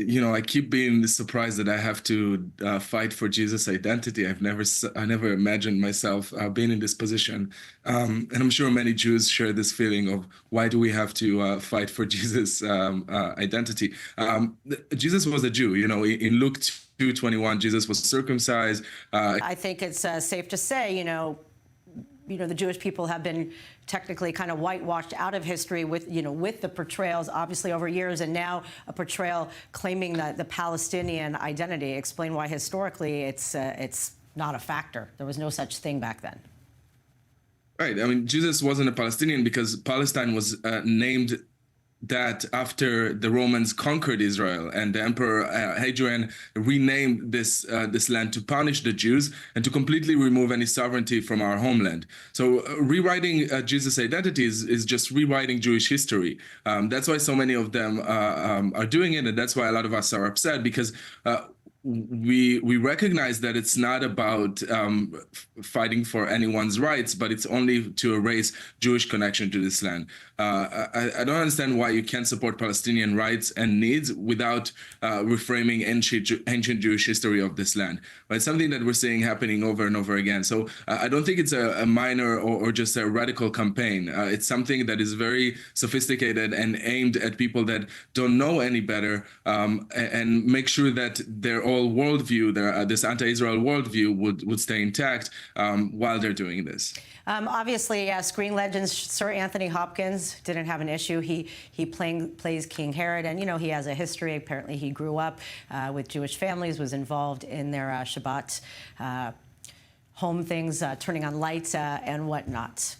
I keep being surprised that I have to fight for Jesus' identity. I never imagined myself being in this position, and I'm sure many Jews share this feeling of why do we have to fight for Jesus' identity? Jesus was a Jew. In Luke 2:21, Jesus was circumcised. I think it's safe to say, the Jewish people have been technically kind of whitewashed out of history with the portrayals, obviously over years, and now a portrayal claiming the Palestinian identity. Explain why historically it's not a factor. There was no such thing back then. Right. I mean, Jesus wasn't a Palestinian because Palestine was named that after the Romans conquered Israel, and the Emperor Hadrian renamed this land to punish the Jews and to completely remove any sovereignty from our homeland. So rewriting Jesus' identity is just rewriting Jewish history. That's why so many of them are doing it, and that's why a lot of us are upset, because we recognize that it's not about fighting for anyone's rights, but it's only to erase Jewish connection to this land. I don't understand why you can't support Palestinian rights and needs without reframing ancient Jewish history of this land. But it's something that we're seeing happening over and over again. So I don't think it's a minor or just a radical campaign. It's something that is very sophisticated and aimed at people that don't know any better, and make sure that their whole worldview, this anti-Israel worldview, would stay intact while they're doing this. Obviously, screen legend Sir Anthony Hopkins didn't have an issue. He plays King Herod, and he has a history. Apparently, he grew up with Jewish families, was involved in their Shabbat home things, turning on lights and whatnot.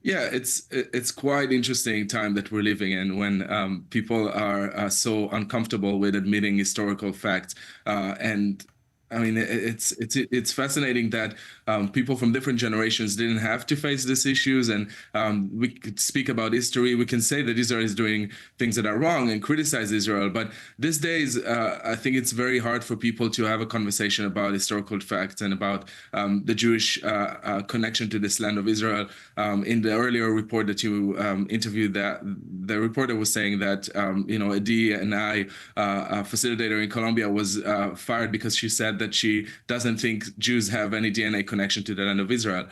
Yeah, it's quite interesting time that we're living in, when people are so uncomfortable with admitting historical facts, and I mean, it's fascinating that people from different generations didn't have to face these issues, and we could speak about history. We can say that Israel is doing things that are wrong and criticize Israel, but these days, I think it's very hard for people to have a conversation about historical facts and about the Jewish connection to this land of Israel. In the earlier report that you interviewed, that the reporter was saying that Adi and I, a facilitator in Colombia, was fired because she said that she doesn't think Jews have any DNA connection to the land of Israel.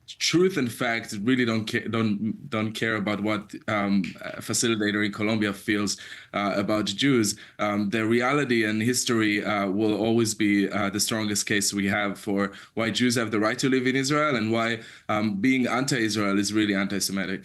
Truth and fact really don't care about what a facilitator in Colombia feels about Jews. The reality and history will always be the strongest case we have for why Jews have the right to live in Israel, and why being anti-Israel is really anti-Semitic.